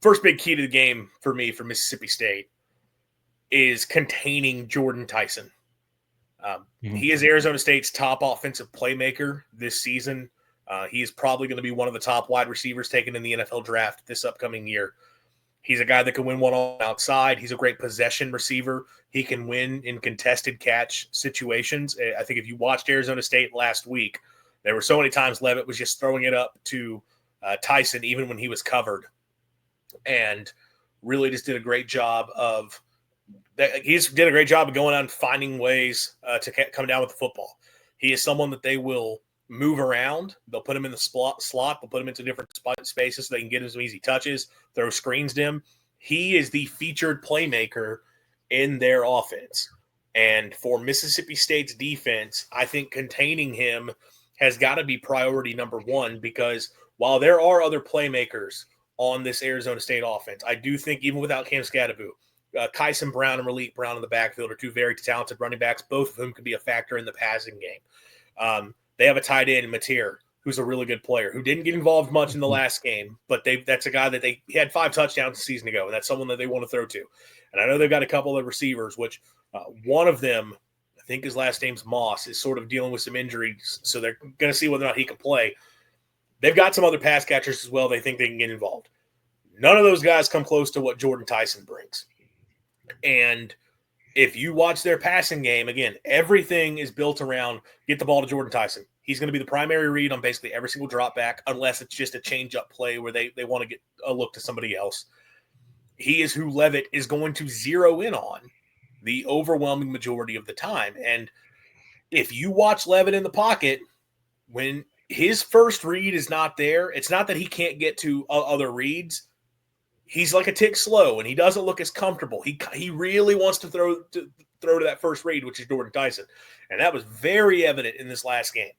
first big key to the game for me for Mississippi State is containing Jordan Tyson. He is Arizona State's top offensive playmaker this season. He is probably going to be one of the top wide receivers taken in the NFL draft this upcoming year. He's a guy that can win one on the outside. He's a great possession receiver. He can win in contested catch situations. I think if you watched Arizona State last week, there were so many times Leavitt was just throwing it up to Tyson even when he was covered, and really just did a great job of going out and finding ways to come down with the football. He is someone that they will move around. They'll put him in the slot. They'll put him into different spaces so they can get him some easy touches, throw screens to him. He is the featured playmaker in their offense. And for Mississippi State's defense, I think containing him has got to be priority number one, because while there are other playmakers on this Arizona State offense, I do think even without Cam Scadaboo, Kyson Brown and Malik Brown in the backfield are two very talented running backs, both of whom could be a factor in the passing game. They have a tight end, Mateer, who's a really good player, who didn't get involved much in the last game, but that's a guy that he had 5 touchdowns a season ago, and that's someone that they want to throw to. And I know they've got a couple of receivers, which one of them, I think his last name's Moss, is sort of dealing with some injuries, so they're going to see whether or not he can play. They've got some other pass catchers as well they think they can get involved. None of those guys come close to what Jordan Tyson brings. And if you watch their passing game, again, everything is built around get the ball to Jordan Tyson. He's going to be the primary read on basically every single drop back, unless it's just a change-up play where they want to get a look to somebody else. He is who Leavitt is going to zero in on the overwhelming majority of the time. And if you watch Leavitt in the pocket, when his first read is not there, it's not that he can't get to other reads. He's like a tick slow, and he doesn't look as comfortable. He really wants to throw to that first read, which is Jordan Tyson. And that was very evident in this last game.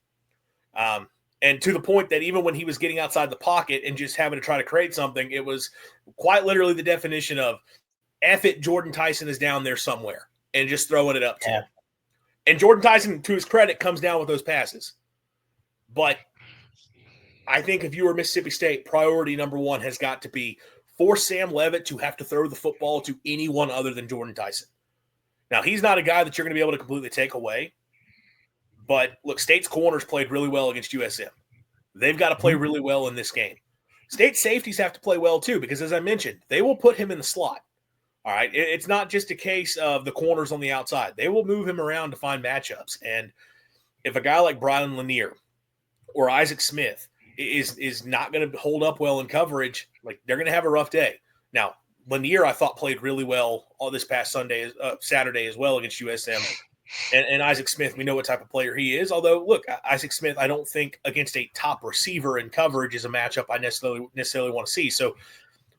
And to the point that even when he was getting outside the pocket and just having to try to create something, it was quite literally the definition of F it, Jordan Tyson is down there somewhere, and just throwing it up to him. And Jordan Tyson, to his credit, comes down with those passes. But I think if you were Mississippi State, priority number one has got to be force Sam Leavitt to have to throw the football to anyone other than Jordan Tyson. Now, he's not a guy that you're going to be able to completely take away. But, look, State's corners played really well against USM. They've got to play really well in this game. State safeties have to play well, too, because, as I mentioned, they will put him in the slot. All right? It's not just a case of the corners on the outside. They will move him around to find matchups. And if a guy like Brian Lanier or Isaac Smith is not going to hold up well in coverage, like, they're going to have a rough day. Now, Lanier, I thought, played really well all this past Saturday as well against USM. And Isaac Smith, we know what type of player he is. Although, look, Isaac Smith, I don't think against a top receiver in coverage is a matchup I necessarily want to see. So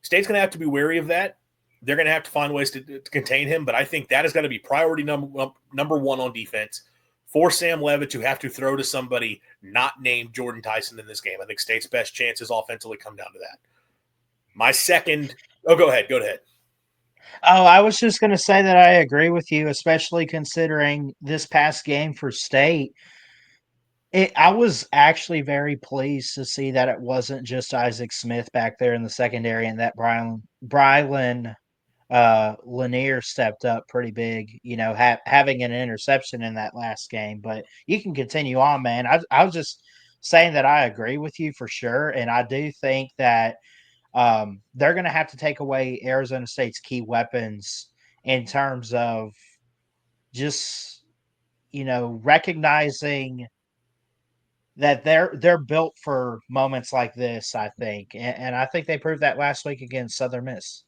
State's going to have to be wary of that. They're going to have to find ways to contain him. But I think that is going to be priority number one on defense for Sam Leavitt to have to throw to somebody not named Jordan Tyson in this game. I think State's best chances offensively come down to that. My second – go ahead. Oh, I was just going to say that I agree with you, especially considering this past game for State. I was actually very pleased to see that it wasn't just Isaac Smith back there in the secondary, and that Brylan Lanier stepped up pretty big, having an interception in that last game. But you can continue on, man. I was just saying that I agree with you for sure, and I do think that they're going to have to take away Arizona State's key weapons in terms of just, recognizing that they're built for moments like this, I think. And I think they proved that last week against Southern Miss.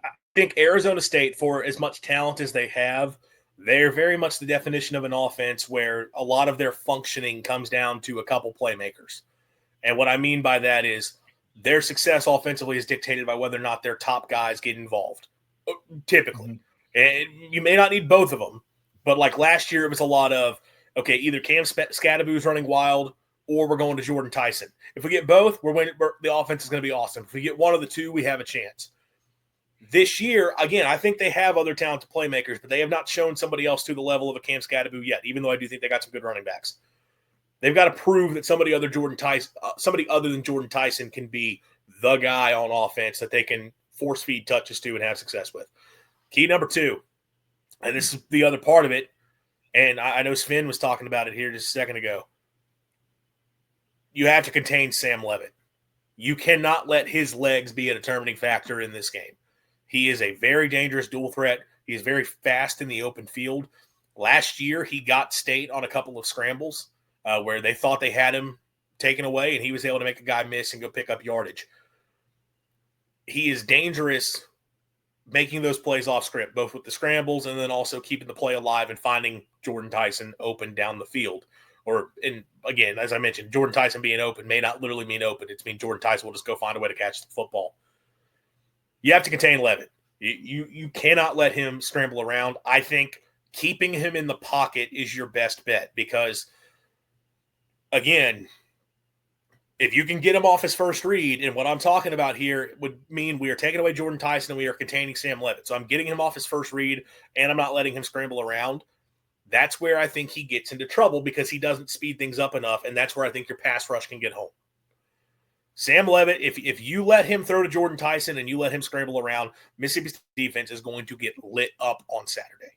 I think Arizona State, for as much talent as they have, they're very much the definition of an offense where a lot of their functioning comes down to a couple playmakers. And what I mean by that is their success offensively is dictated by whether or not their top guys get involved, typically. And you may not need both of them, but like last year it was a lot of, okay, either Cam Scadaboo's running wild or we're going to Jordan Tyson. If we get both, the offense is going to be awesome. If we get one of the two, we have a chance. This year, again, I think they have other talented playmakers, but they have not shown somebody else to the level of a Cam Scadaboo yet, even though I do think they got some good running backs. They've got to prove that somebody other than Jordan Tyson can be the guy on offense that they can force feed touches to and have success with. Key number 2, and this is the other part of it, and I know Sven was talking about it here just a second ago. You have to contain Sam Levitt. You cannot let his legs be a determining factor in this game. He is a very dangerous dual threat. He is very fast in the open field. Last year, he got State on a couple of scrambles where they thought they had him taken away, and he was able to make a guy miss and go pick up yardage. He is dangerous making those plays off script, both with the scrambles and then also keeping the play alive and finding Jordan Tyson open down the field. And again, as I mentioned, Jordan Tyson being open may not literally mean open. It's mean Jordan Tyson will just go find a way to catch the football. You have to contain Levitt. You cannot let him scramble around. I think keeping him in the pocket is your best bet because, again, if you can get him off his first read, and what I'm talking about here would mean we are taking away Jordan Tyson and we are containing Sam Levitt. So I'm getting him off his first read, and I'm not letting him scramble around. That's where I think he gets into trouble because he doesn't speed things up enough, and that's where I think your pass rush can get home. Sam Levitt, if you let him throw to Jordan Tyson and you let him scramble around, Mississippi's defense is going to get lit up on Saturday.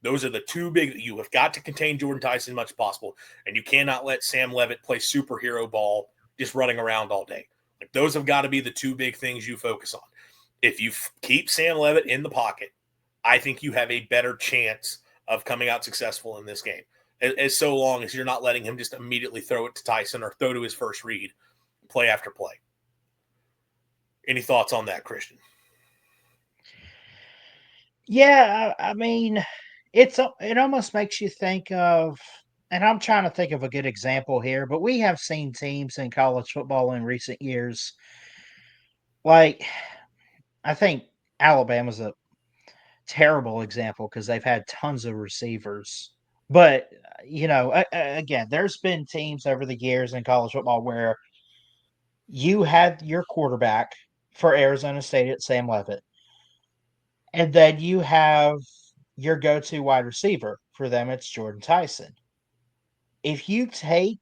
Those are the two big – you have got to contain Jordan Tyson as much as possible, and you cannot let Sam Levitt play superhero ball just running around all day. Like those have got to be the two big things you focus on. If you keep Sam Levitt in the pocket, I think you have a better chance of coming out successful in this game, as so long as you're not letting him just immediately throw it to Tyson or throw to his first read, play after play. Any thoughts on that, Christian? Yeah, I mean, it almost makes you think of, and I'm trying to think of a good example here, but we have seen teams in college football in recent years, like I think Alabama's a terrible example because they've had tons of receivers. But again, there's been teams over the years in college football where you had your quarterback for Arizona State at Sam Levitt, and then you have your go-to wide receiver. For them, it's Jordan Tyson. If you take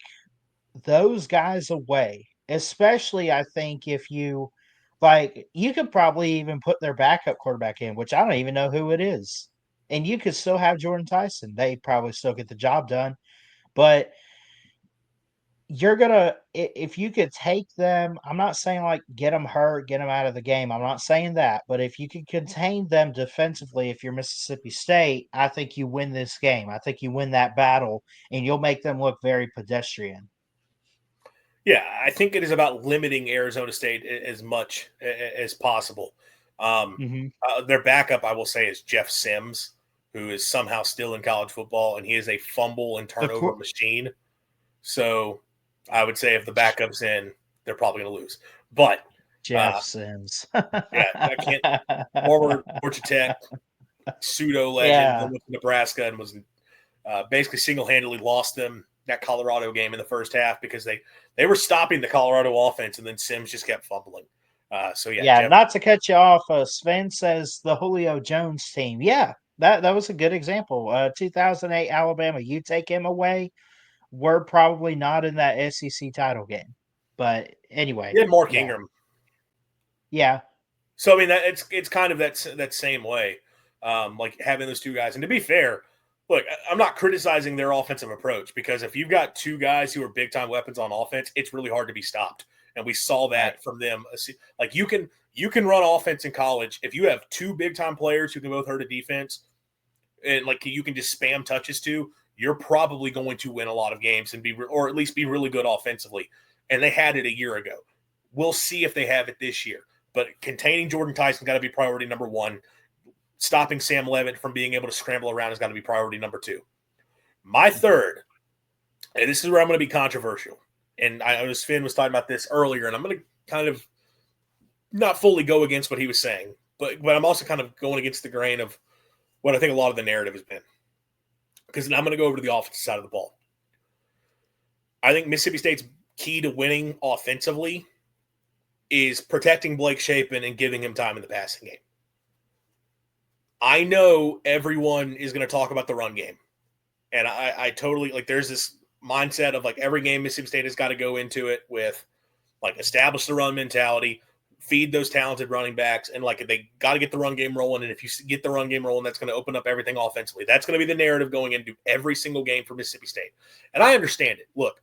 those guys away, especially I think if you you could probably even put their backup quarterback in, which I don't even know who it is. And you could still have Jordan Tyson. They probably still get the job done. But you're gonna if you could take them, I'm not saying like get them hurt, get them out of the game. I'm not saying that, but if you can contain them defensively, if you're Mississippi State, I think you win this game. I think you win that battle, and you'll make them look very pedestrian. Yeah, I think it is about limiting Arizona State as much as possible. Mm-hmm. Their backup, I will say, is Jeff Sims, who is somehow still in college football, and he is a fumble and turnover machine. So I would say if the backup's in, they're probably going to lose. But Jeff Sims, yeah, I can't. Former Georgia Tech pseudo legend, yeah, went to Nebraska and was basically single-handedly lost them that Colorado game in the first half because they were stopping the Colorado offense, and then Sims just kept fumbling. yeah. Jeff, Not to cut you off, Sven says the Julio Jones team. Yeah, that was a good example. 2008 Alabama. You take him away, we're probably not in that SEC title game. But anyway, he had Mark yeah, Ingram. yeah. So I mean, it's kind of that same way, like having those two guys. And to be fair, look, I'm not criticizing their offensive approach because if you've got two guys who are big time weapons on offense, it's really hard to be stopped. And we saw that from them. Like you can run offense in college if you have two big time players who can both hurt a defense, and like you can just spam touches to. You're probably going to win a lot of games and or at least be really good offensively. And they had it a year ago. We'll see if they have it this year. But containing Jordan Tyson got to be priority number one. Stopping Sam Levitt from being able to scramble around has got to be priority number two. My third, and this is where I'm going to be controversial, and I know Sven was talking about this earlier, and I'm going to kind of not fully go against what he was saying, but I'm also kind of going against the grain of what I think a lot of the narrative has been. Because I'm going to go over to the offensive side of the ball. I think Mississippi State's key to winning offensively is protecting Blake Shapen and giving him time in the passing game. I know everyone is going to talk about the run game. And I totally, like, there's this mindset of, like, every game Mississippi State has got to go into it with, Like, establish the run mentality, feed those talented running backs, and like they got to get the run game rolling. And if you get the run game rolling, that's going to open up everything offensively. That's going to be the narrative going into every single game for Mississippi State. And I understand it. Look,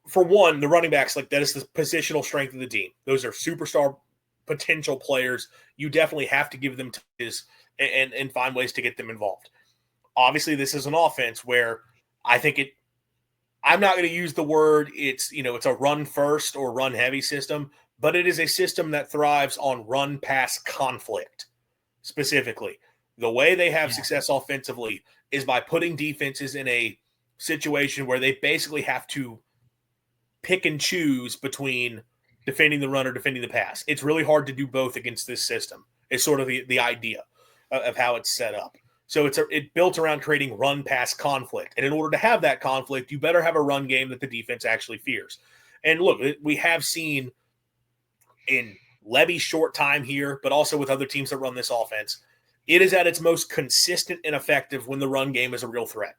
for one, the running backs, like, that is the positional strength of the team. Those are superstar potential players. You definitely have to give them touches and find ways to get them involved. Obviously, this is an offense where I think I'm not going to use the word it's a run first or run heavy system, but it is a system that thrives on run pass conflict. Specifically, the way they have success offensively is by putting defenses in a situation where they basically have to pick and choose between defending the run or defending the pass. It's really hard to do both against this system. It's sort of the idea of how it's set up. So it's built around creating run-pass conflict. And in order to have that conflict, you better have a run game that the defense actually fears. And look, we have seen in Levy's short time here, but also with other teams that run this offense, it is at its most consistent and effective when the run game is a real threat.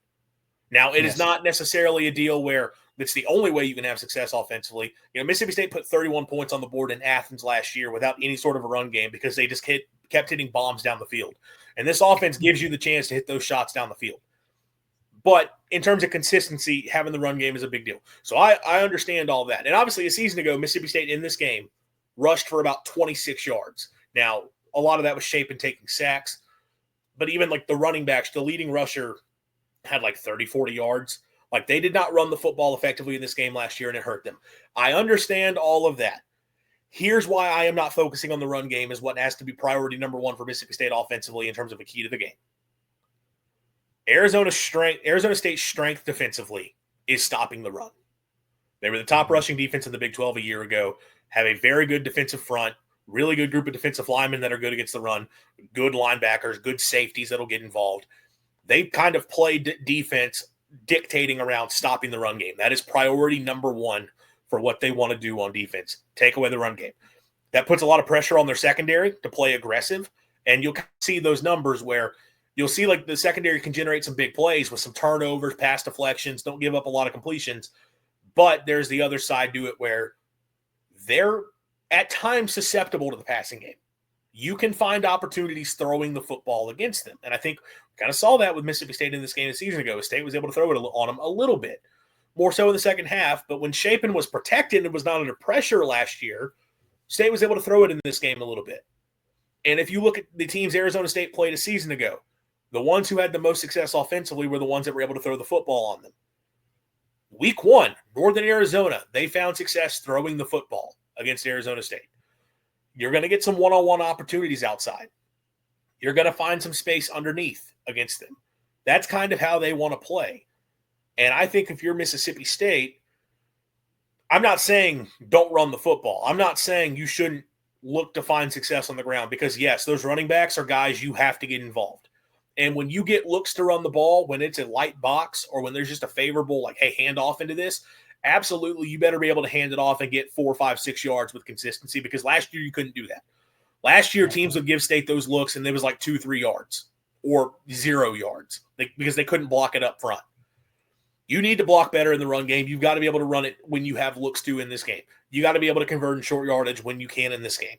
Now, it is not necessarily a deal where it's the only way you can have success offensively. Mississippi State put 31 points on the board in Athens last year without any sort of a run game because they just kept hitting bombs down the field. And this offense gives you the chance to hit those shots down the field. But in terms of consistency, having the run game is a big deal. So I understand all that. And obviously, a season ago, Mississippi State in this game rushed for about 26 yards. Now, a lot of that was Shapen taking sacks. But even like the running backs, the leading rusher had like 30, 40 yards. Like, they did not run the football effectively in this game last year, and it hurt them. I understand all of that. Here's why I am not focusing on the run game as what has to be priority number one for Mississippi State offensively in terms of a key to the game. Arizona State's strength defensively is stopping the run. They were the top rushing defense in the Big 12 a year ago, have a very good defensive front, really good group of defensive linemen that are good against the run, good linebackers, good safeties that'll get involved. They kind of play defense dictating around stopping the run game. That is priority number one for what they want to do on defense. Take away the run game. That puts a lot of pressure on their secondary to play aggressive, and you'll see those numbers where you'll see like the secondary can generate some big plays with some turnovers, pass deflections, don't give up a lot of completions, but there's the other side to it where they're at times susceptible to the passing game. You can find opportunities throwing the football against them. And I think we kind of saw that with Mississippi State in this game a season ago. State was able to throw it on them a little bit, more so in the second half. But when Shapen was protected and was not under pressure last year, State was able to throw it in this game a little bit. And if you look at the teams Arizona State played a season ago, the ones who had the most success offensively were the ones that were able to throw the football on them. Week 1, Northern Arizona, they found success throwing the football against Arizona State. You're going to get some one-on-one opportunities outside. You're going to find some space underneath against them. That's kind of how they want to play. And I think if you're Mississippi State, I'm not saying don't run the football. I'm not saying you shouldn't look to find success on the ground because, yes, those running backs are guys you have to get involved. And when you get looks to run the ball, when it's a light box or when there's just a favorable, like, hey, hand off into this, absolutely, you better be able to hand it off and get 4, 5, 6 yards with consistency because last year you couldn't do that. Last year, teams would give State those looks, and it was like 2, 3 yards or 0 yards because they couldn't block it up front. You need to block better in the run game. You've got to be able to run it when you have looks to in this game. You got to be able to convert in short yardage when you can in this game.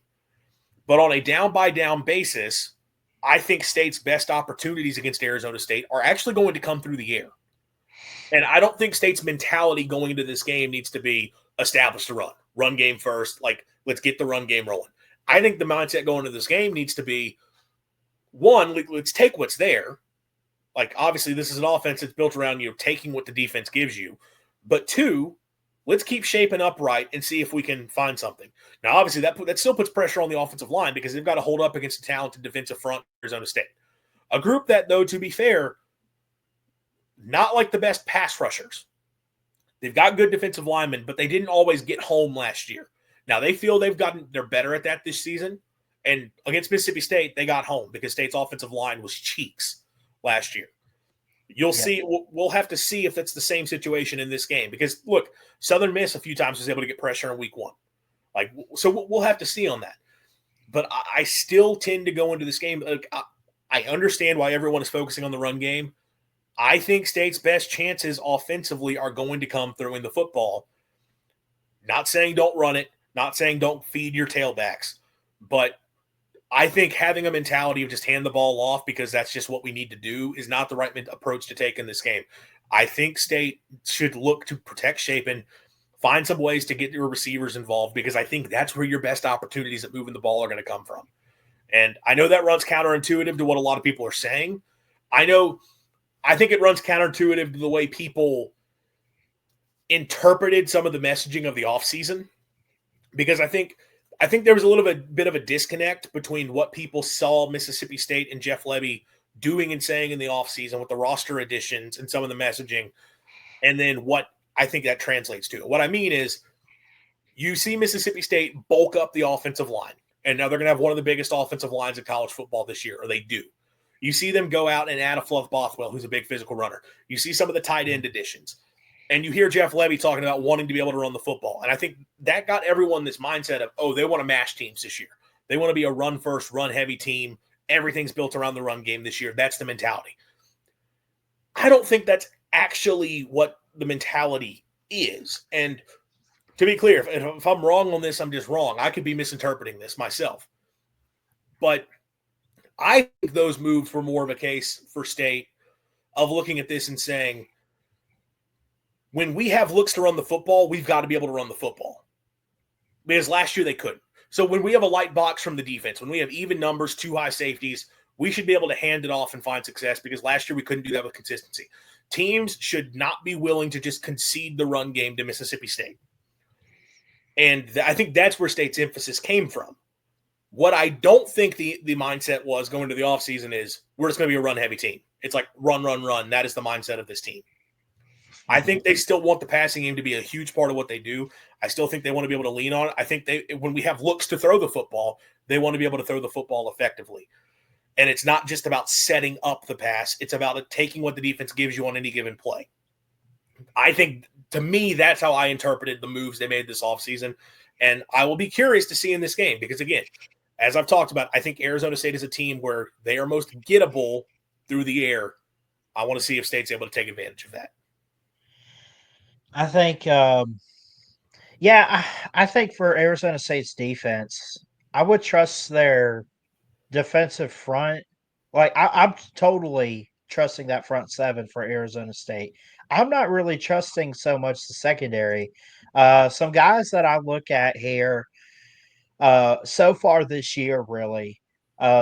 But on a down-by-down basis, I think State's best opportunities against Arizona State are actually going to come through the air. And I don't think State's mentality going into this game needs to be establish the run game first. Like, let's get the run game rolling. I think the mindset going into this game needs to be, one, let's take what's there. Like, obviously, this is an offense that's built around you taking what the defense gives you. But two, let's keep shaping upright and see if we can find something. Now, obviously, that still puts pressure on the offensive line because they've got to hold up against a talented defensive front of Arizona State. A group that, though, to be fair, not like the best pass rushers. They've got good defensive linemen, but they didn't always get home last year. Now, they feel they're better at that this season. And against Mississippi State, they got home because State's offensive line was cheeks last year. You'll see. We'll have to see if it's the same situation in this game because, look, Southern Miss a few times was able to get pressure in week 1. So we'll have to see on that. But I still tend to go into this game. I understand why everyone is focusing on the run game. I think State's best chances offensively are going to come throwing the football. Not saying don't run it. Not saying don't feed your tailbacks, but I think having a mentality of just hand the ball off because that's just what we need to do is not the right approach to take in this game. I think State should look to protect Shapen, find some ways to get your receivers involved because I think that's where your best opportunities at moving the ball are going to come from. And I know that runs counterintuitive to what a lot of people are saying. I think it runs counterintuitive to the way people interpreted some of the messaging of the offseason because I think there was a little bit of a disconnect between what people saw Mississippi State and Jeff Lebby doing and saying in the offseason with the roster additions and some of the messaging, and then what I think that translates to. What I mean is you see Mississippi State bulk up the offensive line, and now they're going to have one of the biggest offensive lines in college football this year, or they do. You see them go out and add a Fluff Bothwell, who's a big physical runner. You see some of the tight end additions. And you hear Jeff Lebby talking about wanting to be able to run the football. And I think that got everyone this mindset of, oh, they want to mash teams this year. They want to be a run-first, run-heavy team. Everything's built around the run game this year. That's the mentality. I don't think that's actually what the mentality is. And to be clear, if I'm wrong on this, I'm just wrong. I could be misinterpreting this myself. But I think those moves were more of a case for State of looking at this and saying, when we have looks to run the football, we've got to be able to run the football. Because last year they couldn't. So when we have a light box from the defense, when we have even numbers, 2 high safeties, we should be able to hand it off and find success because last year we couldn't do that with consistency. Teams should not be willing to just concede the run game to Mississippi State. And I think that's where State's emphasis came from. What I don't think the mindset was going into the offseason is we're just going to be a run-heavy team. It's like run, run, run. That is the mindset of this team. I think they still want the passing game to be a huge part of what they do. I still think they want to be able to lean on it. I think when we have looks to throw the football, they want to be able to throw the football effectively. And it's not just about setting up the pass. It's about taking what the defense gives you on any given play. I think, to me, that's how I interpreted the moves they made this offseason. And I will be curious to see in this game because, again, as I've talked about, I think Arizona State is a team where they are most gettable through the air. I want to see if State's able to take advantage of that. I think, I think for Arizona State's defense, I would trust their defensive front. Like, I'm totally trusting that front seven for Arizona State. I'm not really trusting so much the secondary. Some guys that I look at here so far this year, really,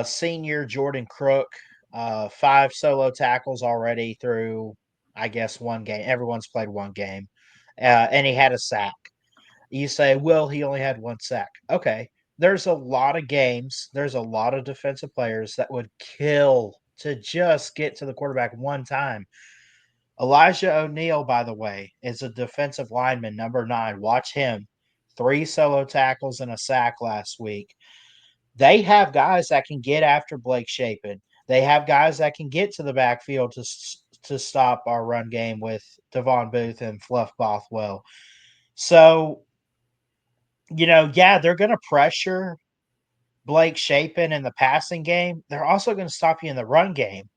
senior Jordan Crook, 5 solo tackles already through, I guess, one game. Everyone's played one game. And he had a sack. You say, well, he only had 1 sack. Okay. There's a lot of games. There's a lot of defensive players that would kill to just get to the quarterback one time. Elijah O'Neal, by the way, is a defensive lineman, number 9. Watch him. 3 solo tackles and a sack last week. They have guys that can get after Blake Shapen. They have guys that can get to the backfield to stop our run game with Devon Booth and Fluff Bothwell. So, they're going to pressure Blake Shapen in the passing game. They're also going to stop you in the run game.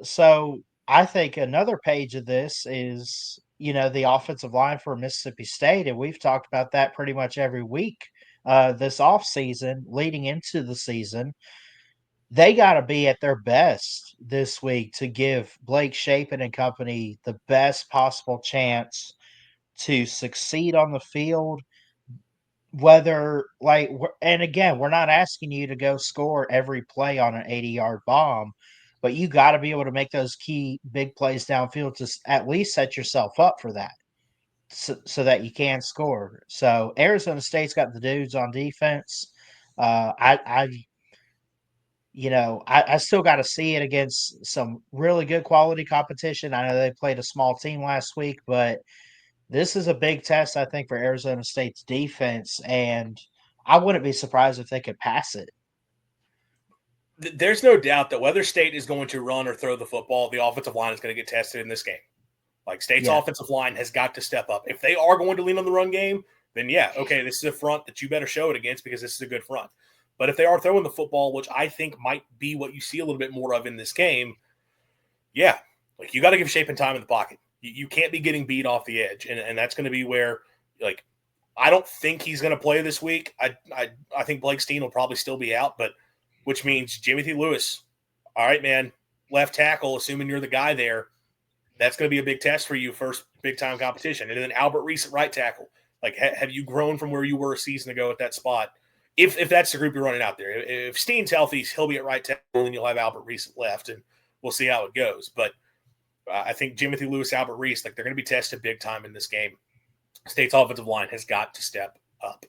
So I think another page of this is, the offensive line for Mississippi State, and we've talked about that pretty much every week this offseason, leading into the season. They got to be at their best this week to give Blake Shapen and company the best possible chance to succeed on the field. Whether, and again, we're not asking you to go score every play on an 80-yard bomb, but you got to be able to make those key big plays downfield to at least set yourself up for that so that you can score. So Arizona State's got the dudes on defense. I still got to see it against some really good quality competition. I know they played a small team last week, but this is a big test, I think, for Arizona State's defense, and I wouldn't be surprised if they could pass it. There's no doubt that whether State is going to run or throw the football, the offensive line is going to get tested in this game. Like, State's offensive line has got to step up. If they are going to lean on the run game, then okay, this is a front that you better show it against because this is a good front. But if they are throwing the football, which I think might be what you see a little bit more of in this game, you got to give Shapen time in the pocket. You can't be getting beat off the edge, and that's going to be where, I don't think he's going to play this week. I think Blake Steen will probably still be out, but which means Timothy Lewis. All right, man, left tackle, assuming you're the guy there, that's going to be a big test for you, first big-time competition. And then Albert Reese at right tackle. Like, have you grown from where you were a season ago at that spot? If that's the group you're running out there. If Steen's healthy, he'll be at right tackle, and you'll have Albert Reese left, and we'll see how it goes. But I think Timothy Lewis, Albert Reese, like they're going to be tested big time in this game. State's offensive line has got to step up.